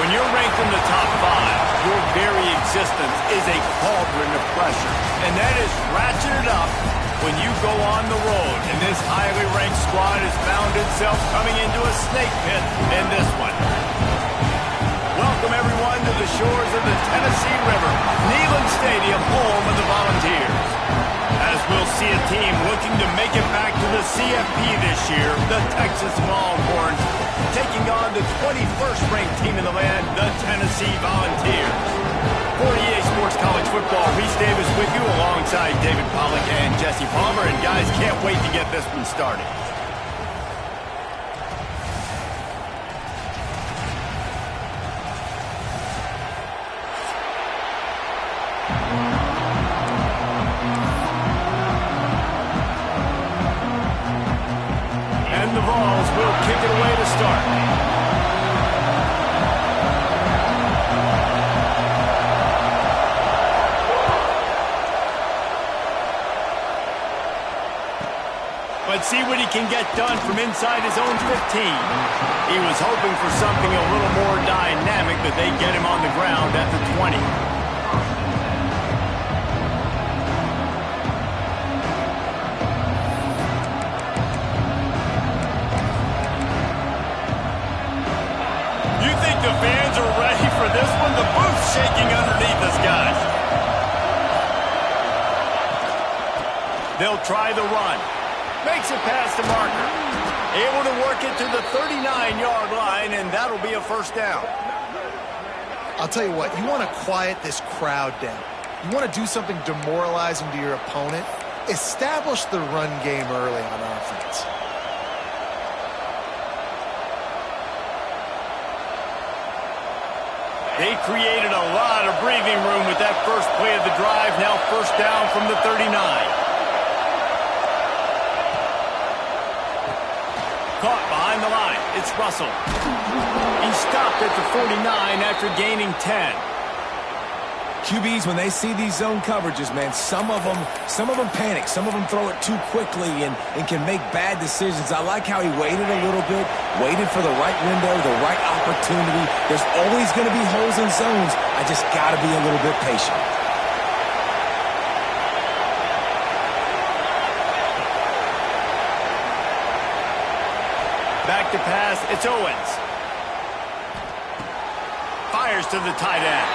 When you're ranked in the top 5, your very existence is a cauldron of pressure. And that is ratcheted up when you go on the road. And this highly ranked squad has found itself coming into a snake pit in this one. Welcome, everyone, to the shores of the Tennessee River, Neyland Stadium, home of the Volunteers. As we'll see a team looking to make it back to the CFP this year, the Texas Longhorns, taking on the 21st ranked team in the land, the Tennessee Volunteers. For EA Sports College Football, Reese Davis with you alongside David Pollack and Jesse Palmer. And guys, can't wait to get this one started. And the Vols will kick it away to start. Let's see what he can get done from inside his own 15. He was hoping for something a little more dynamic, but they get him on the ground at the 20. You think the fans are ready for this one? The booth's shaking underneath us, guys. They'll try the run. Makes it past the marker. Able to work it to the 39-yard line, and that'll be a first down. I'll tell you what, you want to quiet this crowd down. You want to do something demoralizing to your opponent. Establish the run game early on offense. They created a lot of breathing room with that first play of the drive. Now first down from the 39. Caught behind the line. It's Russell. He stopped at the 49 after gaining 10. QBs, when they see these zone coverages, man, some of them panic. Some of them throw it too quickly and can make bad decisions. I like how he waited a little bit, waited for the right window, the right opportunity. There's always going to be holes in zones. I just got to be a little bit patient. Back to pass, it's Owens. Fires to the tight end.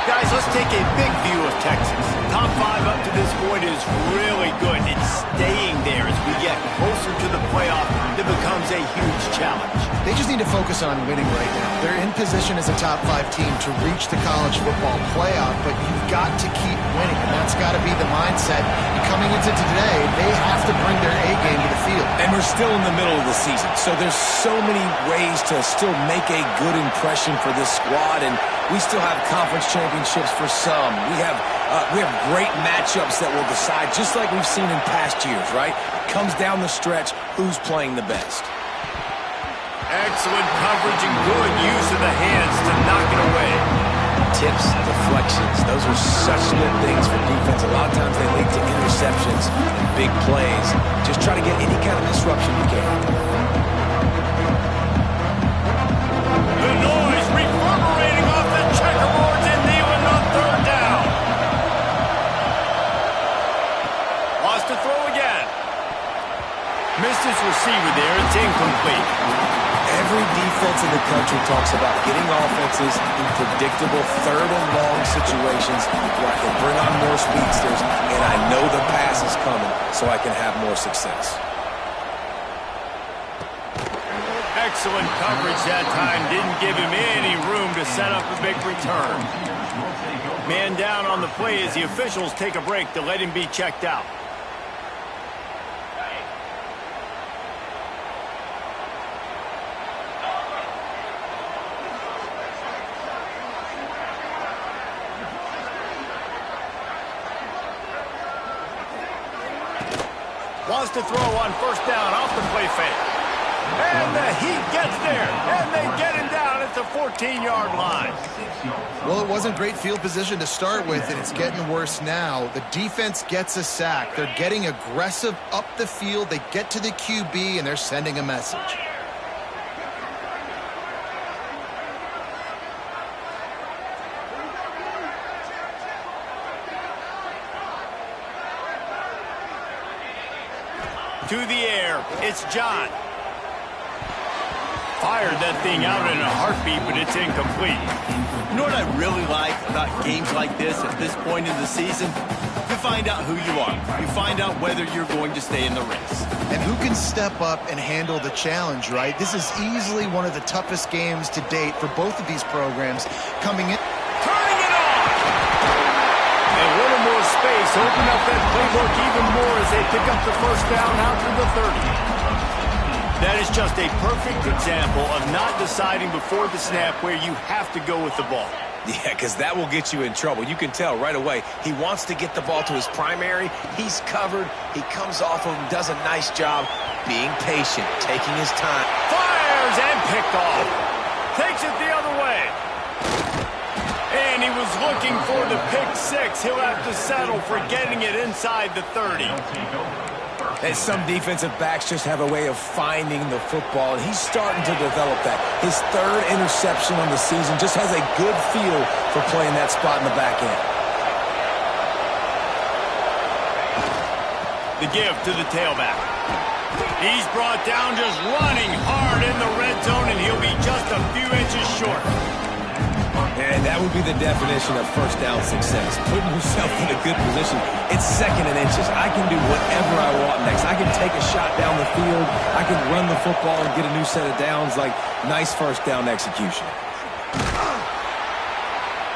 Guys, let's take a big view of Texas. Top 5 up to this point is really good. It's staying there as we get closer to the playoff. It becomes a huge challenge. They just need to focus on winning right now. They're in position as a top 5 team to reach the college football playoff, but you've got to keep winning, and that's got to be the mindset. And coming into today, they have to bring their A game to the field. And we're still in the middle of the season, so there's so many ways to still make a good impression for this squad, and we still have conference championships for some. We have great matchups that will decide, just like we've seen in past years, right? Comes down the stretch, who's playing the best. Excellent coverage and good use of the hands to knock it away. Tips, deflections, those are such good things for defense. A lot of times they lead to interceptions and big plays. Just try to get any kind of disruption you can. The noise reverberating off the checkerboards in Neyland on third down. Lost to throw again. Missed his receiver there. It's incomplete. Every defense in the country talks about getting offenses in predictable third and long situations where I can bring on more speedsters and I know the pass is coming so I can have more success. Excellent coverage that time. Didn't give him any room to set up a big return. Man down on the play as the officials take a break to let him be checked out. Wants to throw on first down off the play fake. And the Heat gets there. And they get him down at the 14-yard line. Well, it wasn't great field position to start with, and it's getting worse now. The defense gets a sack. They're getting aggressive up the field. They get to the QB, and they're sending a message. To the air, it's John. Fired that thing out in a heartbeat, but it's incomplete. You know what I really like about games like this at this point in the season? You find out who you are. You find out whether you're going to stay in the race. And who can step up and handle the challenge, right? This is easily one of the toughest games to date for both of these programs coming in. Turning it on! And a little more space, open up that playbook even more as they pick up the first down out to the 30. That is just a perfect example of not deciding before the snap where you have to go with the ball. Yeah, because that will get you in trouble. You can tell right away he wants to get the ball to his primary. He's covered. He comes off of him, does a nice job being patient, taking his time. Fires and picked off. Takes it the other way. And he was looking for the pick six. He'll have to settle for getting it inside the 30. And some defensive backs just have a way of finding the football, and he's starting to develop that. His third interception on the season just has a good feel for playing that spot in the back end. The give to the tailback. He's brought down just running hard in the red zone, and he'll be just a few inches short. And that would be the definition of first down success. Putting yourself in a good position. It's second and inches. I can do whatever I want next. I can take a shot down the field. I can run the football and get a new set of downs. Like, nice first down execution.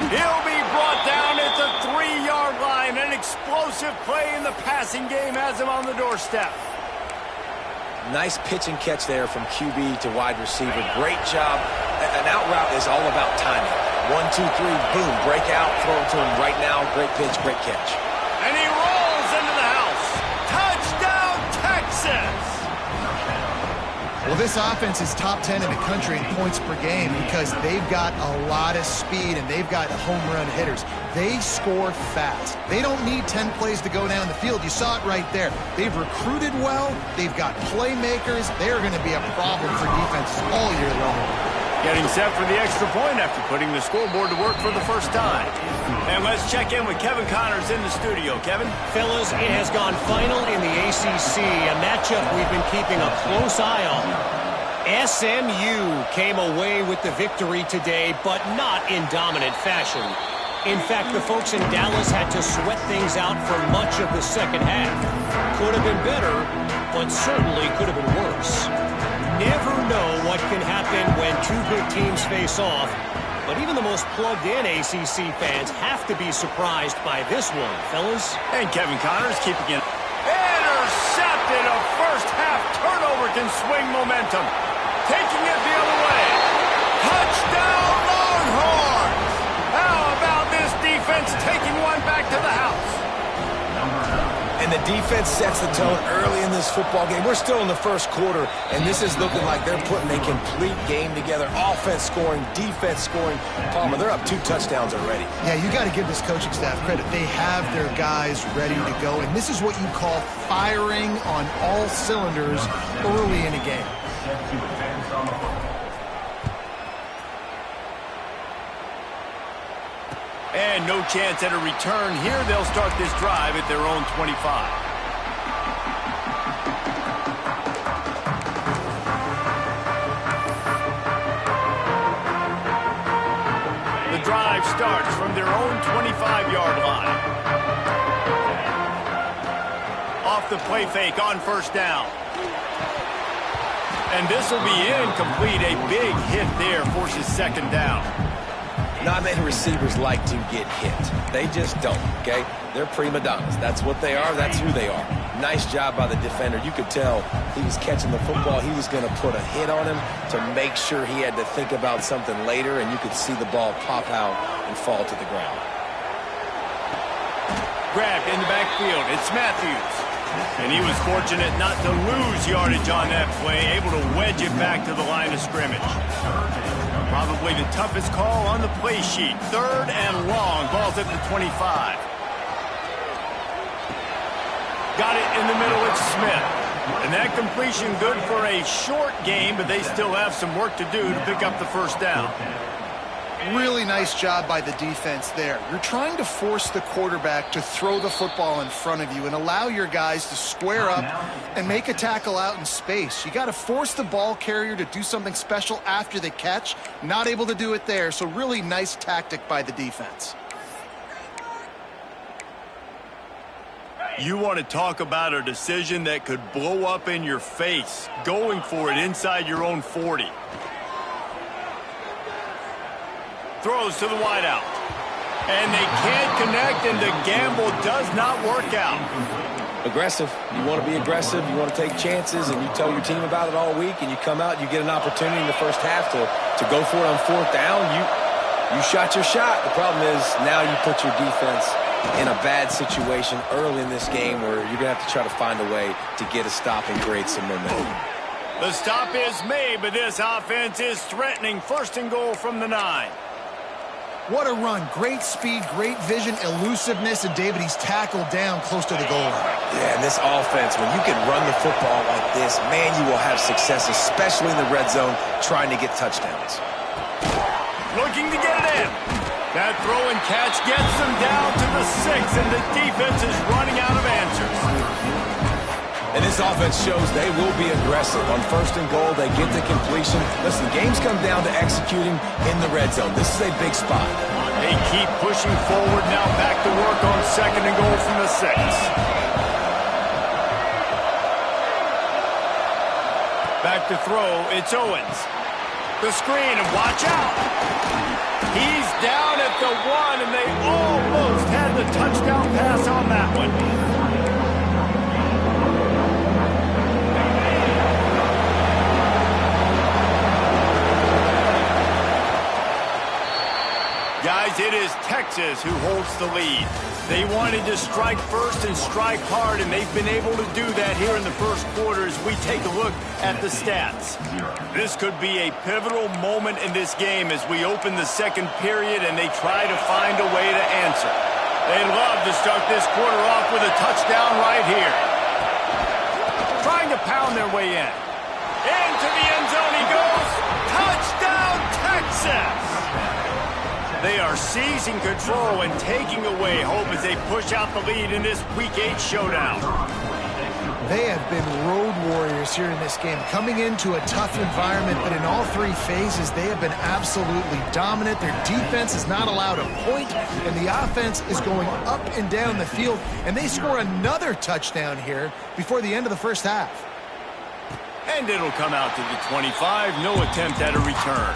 He'll be brought down at the 3-yard line. An explosive play in the passing game has him on the doorstep. Nice pitch and catch there from QB to wide receiver. Great job. An out route is all about timing. 1, 2, 3, boom, break out, throw it to him right now. Great pitch, great catch. And he rolls into the house. Touchdown, Texas! Well, this offense is top 10 in the country in points per game because they've got a lot of speed and they've got home run hitters. They score fast. They don't need 10 plays to go down the field. You saw it right there. They've recruited well. They've got playmakers. They're going to be a problem for defenses all year long. Getting set for the extra point after putting the scoreboard to work for the first time. And let's check in with Kevin Connors in the studio. Kevin? Fellas, it has gone final in the ACC, a matchup we've been keeping a close eye on. SMU came away with the victory today, but not in dominant fashion. In fact, the folks in Dallas had to sweat things out for much of the second half. Could have been better, but certainly could have been worse. Never know what can happen when two good teams face off, but even the most plugged-in ACC fans have to be surprised by this one, fellas. And Kevin Connors keeping it. Intercepted. A first-half turnover can swing momentum. Taking it the other way. Touchdown, Longhorns! How about this defense taking one back to the house? And the defense sets the tone early in this football game. We're still in the first quarter, and this is looking like they're putting a complete game together. Offense scoring, defense scoring. Palmer, they're up 2 touchdowns already. Yeah, you got to give this coaching staff credit. They have their guys ready to go, and this is what you call firing on all cylinders early in a game. And no chance at a return here. They'll start this drive at their own 25. The drive starts from their own 25-yard line. Off the play fake on first down. And this will be incomplete. A big hit there forces second down. Not many receivers like to get hit. They just don't, okay? They're prima donnas. That's what they are. That's who they are. Nice job by the defender. You could tell he was catching the football. He was going to put a hit on him to make sure he had to think about something later, and you could see the ball pop out and fall to the ground. Grabbed in the backfield. It's Matthews. And he was fortunate not to lose yardage on that play, able to wedge it back to the line of scrimmage. Probably the toughest call on the play sheet. 3rd and long. Ball's at the 25. Got it in the middle. It's Smith. And that completion good for a short game, but they still have some work to do to pick up the first down. Really nice job by the defense there. You're trying to force the quarterback to throw the football in front of you and allow your guys to square up and make a tackle out in space. You got to force the ball carrier to do something special after the catch. Not able to do it there, so really nice tactic by the defense. You want to talk about a decision that could blow up in your face, going for it inside your own 40. Throws to the wideout. And they can't connect, and the gamble does not work out. Aggressive. You want to be aggressive. You want to take chances, and you tell your team about it all week, and you come out and you get an opportunity in the first half to go for it on fourth down. You shot your shot. The problem is now you put your defense in a bad situation early in this game where you're going to have to try to find a way to get a stop and create some momentum. The stop is made, but this offense is threatening. First and goal from the 9. What a run. Great speed, great vision, elusiveness, and David, he's tackled down close to the goal line. Yeah, and this offense, when you can run the football like this, man, you will have success, especially in the red zone, trying to get touchdowns. Looking to get it in. That throw and catch gets them down to the 6, and the defense is running out of answers. And this offense shows they will be aggressive. On first and goal, they get the completion. Listen, games come down to executing in the red zone. This is a big spot. They keep pushing forward, now back to work on second and goal from the 6. Back to throw, it's Owens. The screen, and watch out. He's down at the 1, and they almost had the touchdown pass on that one. Guys, it is Texas who holds the lead. They wanted to strike first and strike hard, and they've been able to do that here in the first quarter as we take a look at the stats. This could be a pivotal moment in this game as we open the second period and they try to find a way to answer. They'd love to start this quarter off with a touchdown right here. Trying to pound their way in. Into the end zone he goes. Touchdown, Texas! They are seizing control and taking away hope as they push out the lead in this Week 8 showdown. They have been road warriors here in this game, coming into a tough environment, but in all three phases, they have been absolutely dominant. Their defense is not allowed a point, and the offense is going up and down the field, and they score another touchdown here before the end of the first half. And it'll come out to the 25, no attempt at a return.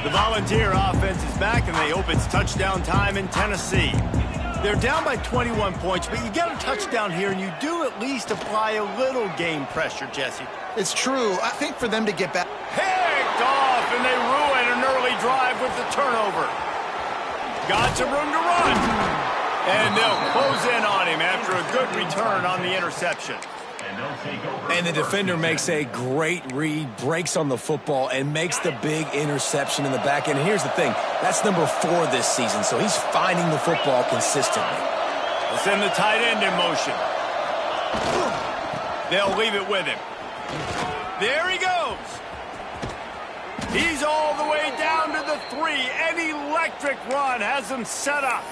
The Volunteer offense is back, and they hope it's touchdown time in Tennessee. They're down by 21 points, but you get a touchdown here, and you do at least apply a little game pressure, Jesse. It's true. I think for them to get back... Picked off, and they ruin an early drive with the turnover. Got some room to run. And they'll close in on him after a good return on the interception. And the defender makes a great read, breaks on the football, and makes the big interception in the back end. And here's the thing, that's number 4 this season, so he's finding the football consistently. They'll send the tight end in motion. They'll leave it with him. There he goes. He's all the way down to the 3. An electric run has him set up.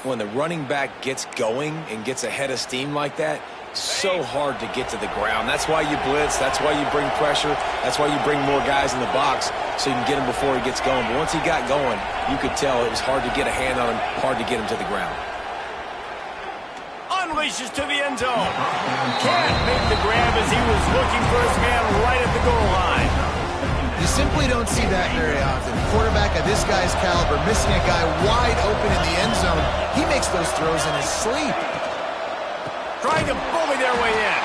When the running back gets going and gets ahead of steam like that, so hard to get to the ground. That's why you blitz. That's why you bring pressure. That's why you bring more guys in the box so you can get him before he gets going. But once he got going, you could tell it was hard to get a hand on him, hard to get him to the ground. Unleashes to the end zone. Can't make the grab as he was looking for his man right at the goal line. You simply don't see that very often. Quarterback of this guy's caliber missing a guy wide open in the end zone. He makes those throws in his sleep. Trying to bully their way in.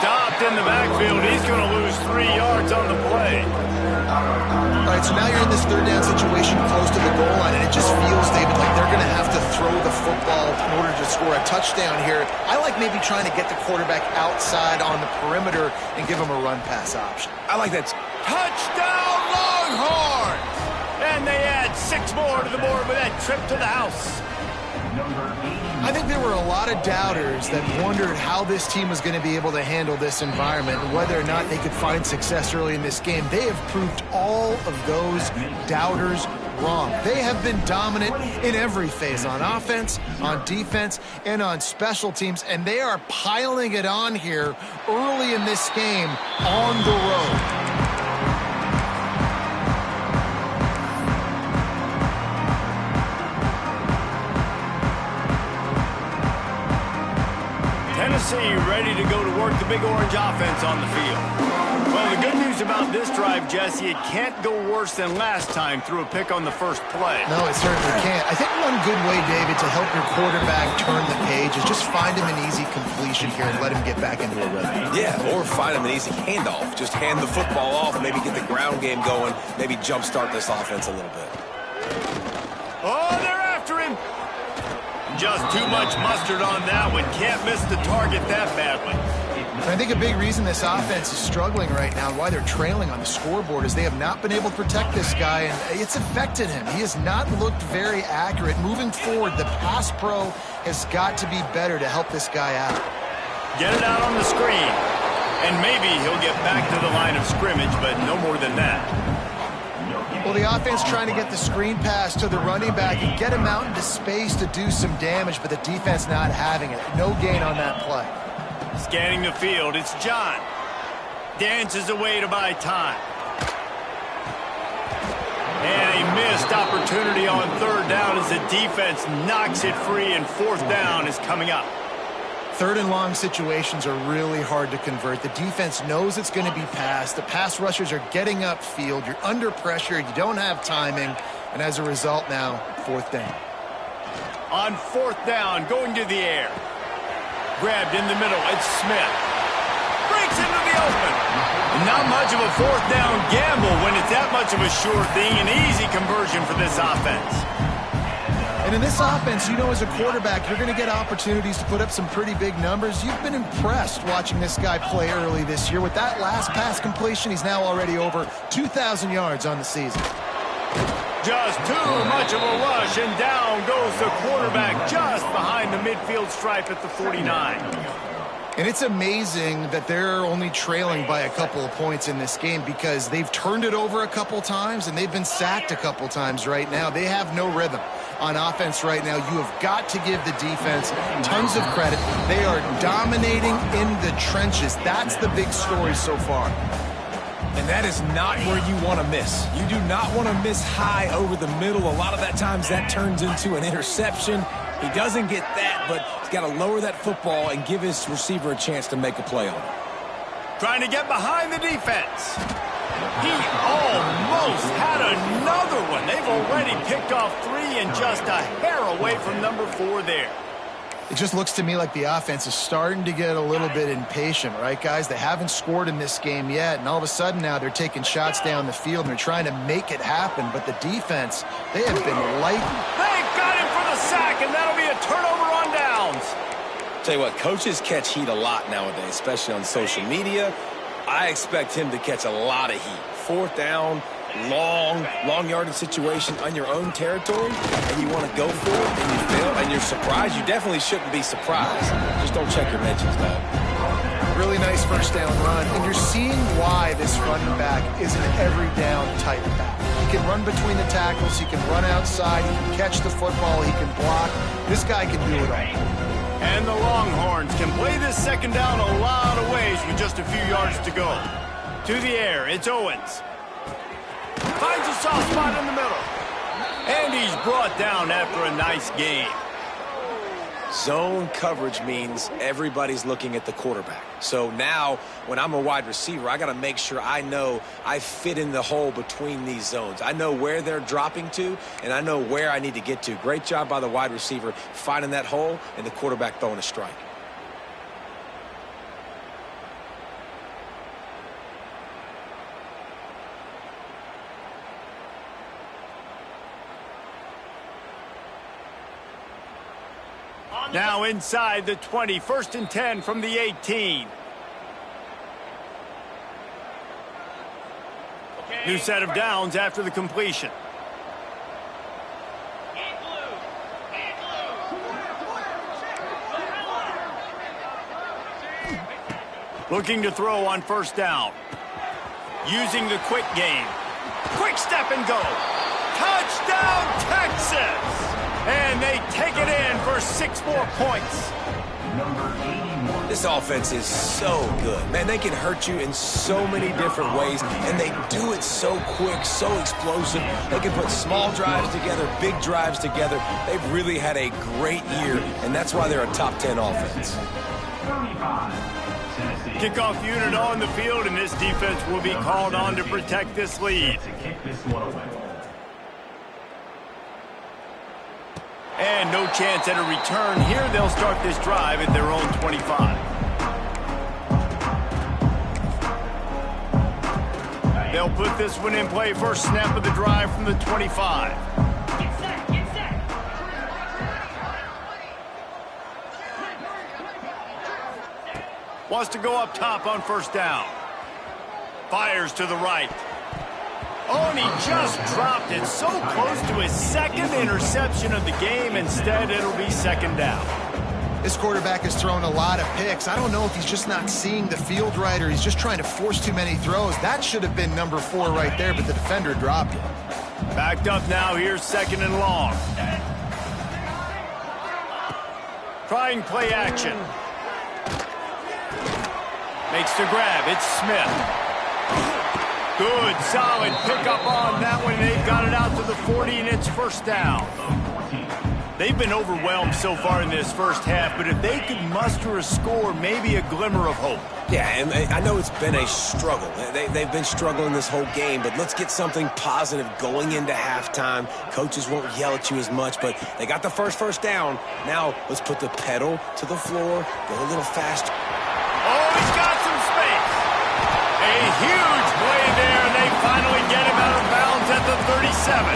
Stopped in the backfield. He's going to lose 3 yards on the play. All right, so now you're in this third down situation close to the goal line, and it just feels, David, like they're going to have to throw the football in order to score a touchdown here. I like maybe trying to get the quarterback outside on the perimeter and give him a run-pass option. I like that. Touchdown, Longhorns! And they add 6 more to the board with that trip to the house. I think there were a lot of doubters that wondered how this team was going to be able to handle this environment and whether or not they could find success early in this game. They have proved all of those doubters wrong. They have been dominant in every phase, on offense, on defense, and on special teams, and they are piling it on here early in this game on the road. Tennessee ready to go to work the Big Orange offense on the field. Well, the good news about this drive, Jesse, it can't go worse than last time through a pick on the first play. No, it certainly can't. I think one good way, David, to help your quarterback turn the page is just find him an easy completion here and let him get back into a rhythm. Yeah, or find him an easy handoff. Just hand the football off, maybe get the ground game going, maybe jumpstart this offense a little bit. Oh, they're after him. Just too much mustard on that one. Can't miss the target that badly. I think a big reason this offense is struggling right now and why they're trailing on the scoreboard is they have not been able to protect this guy, and it's affected him. He has not looked very accurate. Moving forward, the pass pro has got to be better to help this guy out. Get it out on the screen, and maybe he'll get back to the line of scrimmage, but no more than that. Well, the offense trying to get the screen pass to the running back and get him out into space to do some damage, but the defense not having it. No gain on that play. Scanning the field, it's John. Dances away to buy time. And a missed opportunity on third down as the defense knocks it free, and fourth down is coming up. Third and long situations are really hard to convert. The defense knows it's going to be passed. The pass rushers are getting upfield. You're under pressure. You don't have timing. And as a result now, fourth down. On fourth down, going to the air. Grabbed in the middle. It's Smith. Breaks into the open. Not much of a fourth down gamble when it's that much of a sure thing. An easy conversion for this offense. And in this offense, you know, as a quarterback, you're going to get opportunities to put up some pretty big numbers. You've been impressed watching this guy play early this year. With that last pass completion, he's now already over 2,000 yards on the season. Just too much of a rush, and down goes the quarterback just behind the midfield stripe at the 49. And it's amazing that they're only trailing by a couple of points in this game because they've turned it over a couple times and they've been sacked a couple times right now. They have no rhythm on offense right now. You have got to give the defense tons of credit. They are dominating in the trenches. That's the big story so far. And that is not where you want to miss. You do not want to miss high over the middle. A lot of that times that turns into an interception. He doesn't get that, but he's got to lower that football and give his receiver a chance to make a play on it. Trying to get behind the defense. He almost had another one. They've already picked off three and just a hair away from number 4 there. It just looks to me like the offense is starting to get a little bit impatient, right, guys? They haven't scored in this game yet, and all of a sudden now they're taking shots down the field and they're trying to make it happen. But the defense, they have been light. They got him for the sack, and that'll be a turnover on downs. Tell you what, coaches catch heat a lot nowadays, especially on social media. I expect him to catch a lot of heat. Fourth down, long yardage situation on your own territory, and you want to go for it, and you fail, and you're surprised. You definitely shouldn't be surprised. Just don't check your mentions, though. Really nice first down run, and you're seeing why this running back is an every down type back. He can run between the tackles, he can run outside, he can catch the football, he can block. This guy can do it all. And the Longhorns can play this second down a lot of ways with just a few yards to go. To the air, it's Owens. Finds a soft spot in the middle. And he's brought down after a nice game. Zone coverage means everybody's looking at the quarterback. So now, when I'm a wide receiver, I got to make sure I know I fit in the hole between these zones. I know where they're dropping to, and I know where I need to get to. Great job by the wide receiver finding that hole, and the quarterback throwing a strike. Now inside the 20, 1st and 10 from the 18. New set of downs after the completion. Looking to throw on first down. Using the quick game. Quick step and go. Touchdown, Texas! And they take it in for 6 more points. This offense is so good. Man, they can hurt you in so many different ways, and they do it so quick, so explosive. They can put small drives together, big drives together. They've really had a great year, and that's why they're a top 10 offense. Kickoff unit on the field, and this defense will be called on to protect this lead. And no chance at a return here. They'll start this drive at their own 25. They'll put this one in play. First snap of the drive from the 25. Wants to go up top on first down. Fires to the right. Oh, and he just dropped it so close to his second interception of the game. Instead, it'll be second down. This quarterback has thrown a lot of picks. I don't know if he's just not seeing the field right or he's just trying to force too many throws. That should have been number 4 right there, but the defender dropped it. Backed up now. Here's second and long. Trying play action. Makes the grab. It's Smith. Good, solid pickup on that one. They've got it out to the 40, and it's first down. They've been overwhelmed so far in this first half, but if they could muster a score, maybe a glimmer of hope. Yeah, and I know it's been a struggle. They've been struggling this whole game, but let's get something positive going into halftime. Coaches won't yell at you as much, but they got the first down. Now let's put the pedal to the floor, go a little faster. Oh, he's got some space. A huge play there, and they finally get him out of bounds at the 37.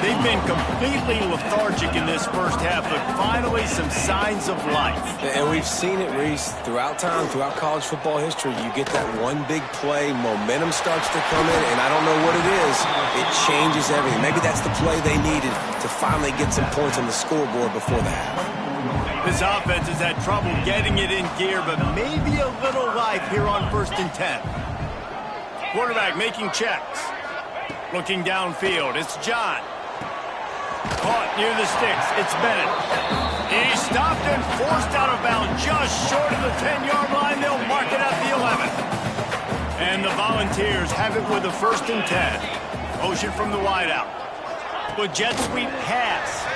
They've been completely lethargic in this first half, but finally some signs of life. And we've seen it, Reese, throughout time, throughout college football history. You get that one big play, momentum starts to come in, and I don't know what it is. It changes everything. Maybe that's the play they needed to finally get some points on the scoreboard before the half. This offense has had trouble getting it in gear, but maybe a little life here on 1st and 10. Quarterback making checks. Looking downfield, it's John. Caught near the sticks, it's Bennett. He's stopped and forced out of bounds just short of the 10-yard line. They'll mark it at the 11. And the Volunteers have it with a 1st and 10. Motion from the wideout. With jet sweep pass.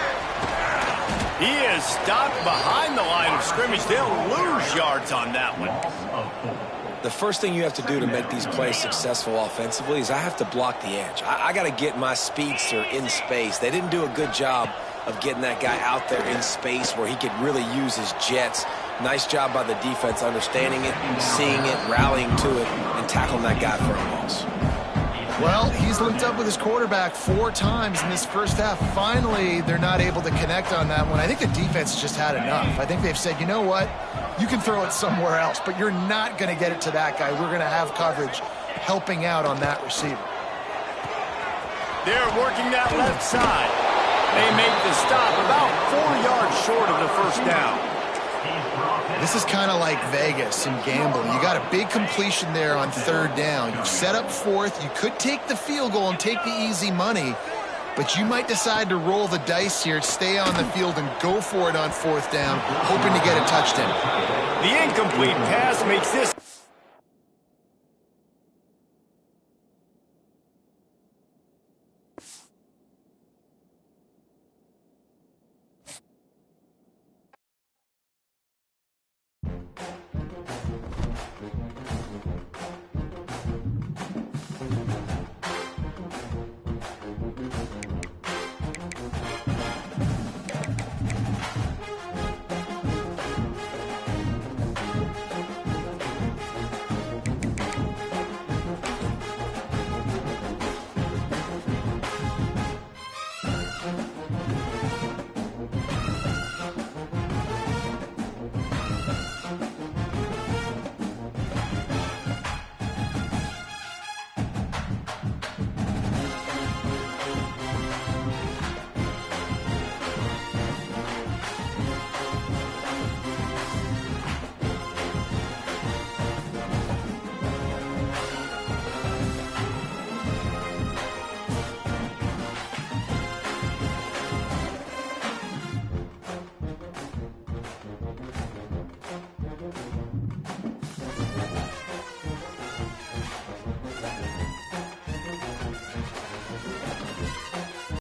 He is stopped behind the line of scrimmage. They'll lose yards on that one. The first thing you have to do to make these plays successful offensively is I have to block the edge. I got to get my speedster in space. They didn't do a good job of getting that guy out there in space where he could really use his jets. Nice job by the defense understanding it, seeing it, rallying to it, and tackling that guy for a loss. Well, he's linked up with his quarterback 4 times in this first half. Finally, they're not able to connect on that one. I think the defense just had enough. I think they've said, you know what? You can throw it somewhere else, but you're not going to get it to that guy. We're going to have coverage helping out on that receiver. They're working that left side. They make the stop about 4 yards short of the first down. This is kind of like Vegas and gambling. You got a big completion there on 3rd down. You've set up 4th. You could take the field goal and take the easy money, but you might decide to roll the dice here, stay on the field, and go for it on 4th down, hoping to get a touchdown. The incomplete pass makes this